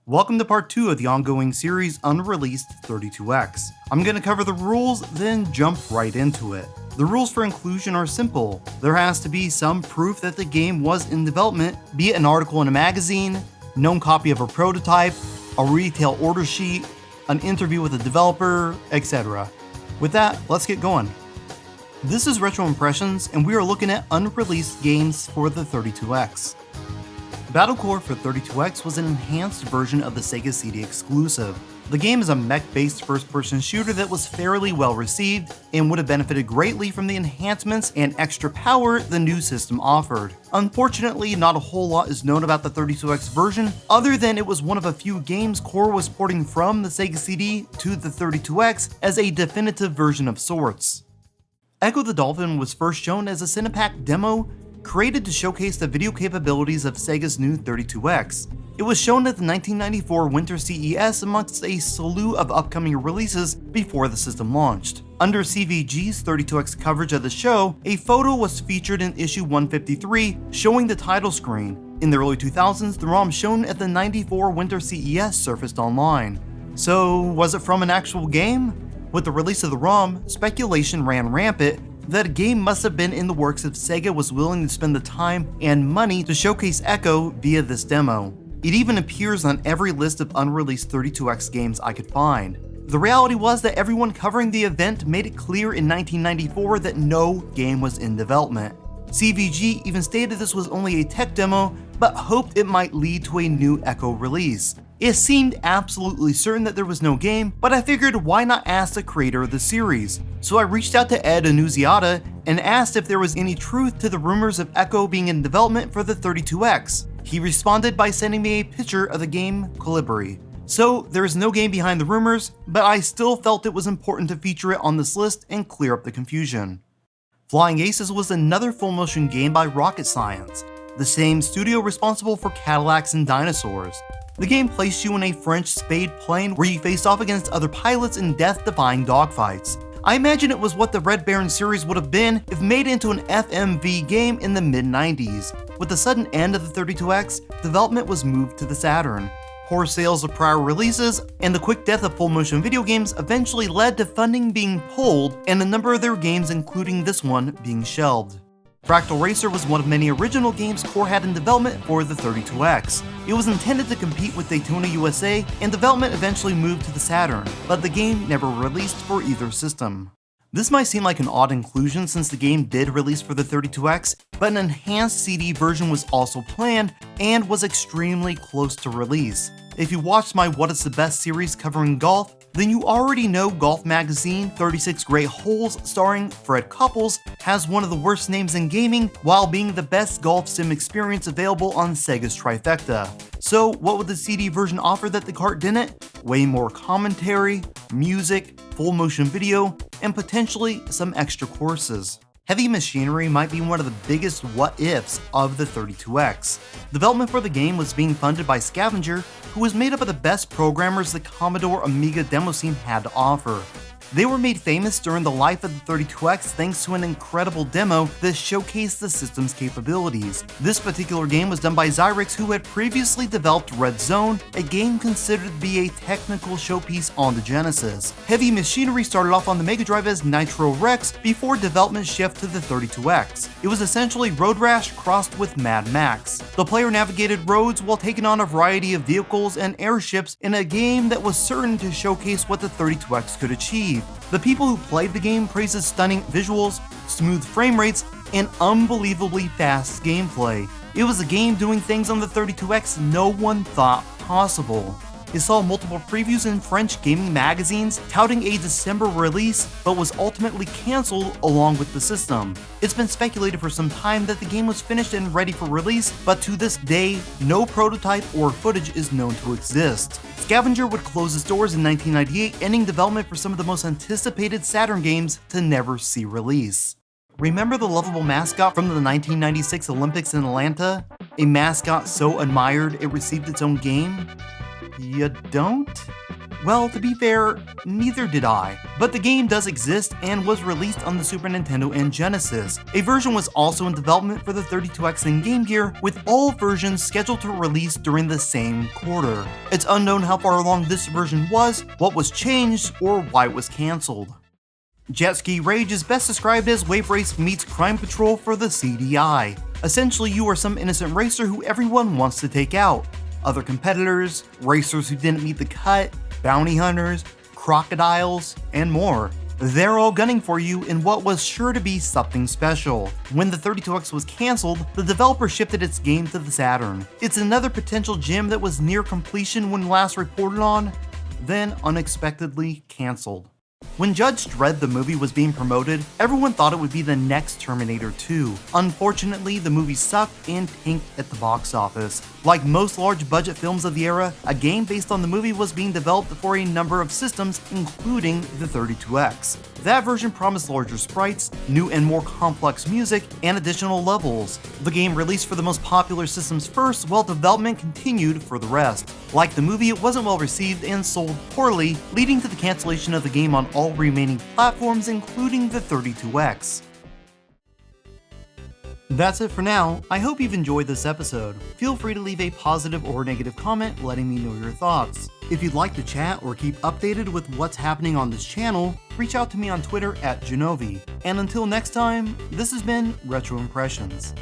Welcome to part 2 of the ongoing series Unreleased 32X. I'm going to cover the rules, then jump right into it. The rules for inclusion are simple. There has to be some proof that the game was in development, be it an article in a magazine, known copy of a prototype, a retail order sheet, an interview with a developer, etc. With that, let's get going. This is Retro Impressions, and we are looking at unreleased games for the 32X. Battle Core for 32X was an enhanced version of the Sega CD exclusive. The game is a mech-based first-person shooter that was fairly well received and would have benefited greatly from the enhancements and extra power the new system offered. Unfortunately, not a whole lot is known about the 32X version, other than it was one of a few games Core was porting from the Sega CD to the 32X as a definitive version of sorts. Ecco The Dolphin was first shown as a Cinepack demo created to showcase the video capabilities of Sega's new 32X. It was shown at the 1994 Winter CES amongst a slew of upcoming releases before the system launched. Under CVG's 32X coverage of the show, a photo was featured in issue 153 showing the title screen. In the early 2000s, the ROM shown at the 94 Winter CES surfaced online. So, was it from an actual game? With the release of the ROM, speculation ran rampant that a game must have been in the works if Sega was willing to spend the time and money to showcase Ecco via this demo. It even appears on every list of unreleased 32X games I could find. The reality was that everyone covering the event made it clear in 1994 that no game was in development. CVG even stated this was only a tech demo, but hoped it might lead to a new Ecco release. It seemed absolutely certain that there was no game, but I figured why not ask the creator of the series. So I reached out to Ed Annunziata and asked if there was any truth to the rumors of Ecco being in development for the 32X. He responded by sending me a picture of the game Colibri. So there is no game behind the rumors, but I still felt it was important to feature it on this list and clear up the confusion. Flying Aces was another full-motion game by Rocket Science, the same studio responsible for Cadillacs and Dinosaurs. The game placed you in a French Spade plane where you faced off against other pilots in death-defying dogfights. I imagine it was what the Red Baron series would have been if made into an FMV game in the mid-90s. With the sudden end of the 32X, development was moved to the Saturn. Poor sales of prior releases and the quick death of full-motion video games eventually led to funding being pulled and a number of their games, including this one, being shelved. Fractal Racer was one of many original games Core had in development for the 32X. It was intended to compete with Daytona USA, and development eventually moved to the Saturn, but the game never released for either system. This might seem like an odd inclusion since the game did release for the 32X, but an enhanced CD version was also planned and was extremely close to release. If you watched my What is the Best series covering golf, then you already know Golf Magazine 36 Great Holes starring Fred Couples has one of the worst names in gaming while being the best golf sim experience available on Sega's trifecta. So what would the CD version offer that the cart didn't? Way more commentary, music, full motion video, and potentially some extra courses. Heavy Machinery might be one of the biggest what-ifs of the 32X. Development for the game was being funded by Scavenger, who was made up of the best programmers the Commodore Amiga demo scene had to offer. They were made famous during the life of the 32X thanks to an incredible demo that showcased the system's capabilities. This particular game was done by Xyrix, who had previously developed Red Zone, a game considered to be a technical showpiece on the Genesis. Heavy Machinery started off on the Mega Drive as Nitro Rex before development shifted to the 32X. It was essentially Road Rash crossed with Mad Max. The player navigated roads while taking on a variety of vehicles and airships in a game that was certain to showcase what the 32X could achieve. The people who played the game praised its stunning visuals, smooth frame rates, and unbelievably fast gameplay. It was a game doing things on the 32X no one thought possible. It saw multiple previews in French gaming magazines touting a December release, but was ultimately cancelled along with the system. It's been speculated for some time that the game was finished and ready for release, but to this day, no prototype or footage is known to exist. Scavenger would close its doors in 1998, ending development for some of the most anticipated Saturn games to never see release. Remember the lovable mascot from the 1996 Olympics in Atlanta? A mascot so admired it received its own game? You don't? Well, to be fair, neither did I. But the game does exist and was released on the Super Nintendo and Genesis. A version was also in development for the 32X and Game Gear, with all versions scheduled to release during the same quarter. It's unknown how far along this version was, what was changed, or why it was cancelled. Jetski Rage is best described as Wave Race meets Crime Patrol for the CDI. Essentially, you are some innocent racer who everyone wants to take out. Other competitors, racers who didn't meet the cut, bounty hunters, crocodiles, and more. They're all gunning for you in what was sure to be something special. When the 32X was cancelled, the developer shifted its game to the Saturn. It's another potential gem that was near completion when last reported on, then unexpectedly cancelled. When Judge Dredd the movie was being promoted, everyone thought it would be the next Terminator 2. Unfortunately, the movie sucked and tanked at the box office. Like most large budget films of the era, a game based on the movie was being developed for a number of systems, including the 32X. That version promised larger sprites, new and more complex music, and additional levels. The game released for the most popular systems first, while development continued for the rest. Like the movie, it wasn't well received and sold poorly, leading to the cancellation of the game on all remaining platforms, including the 32X. That's it for now. I hope you've enjoyed this episode. Feel free to leave a positive or negative comment letting me know your thoughts. If you'd like to chat or keep updated with what's happening on this channel, reach out to me on Twitter at Jenovi. And until next time, this has been Retro Impressions.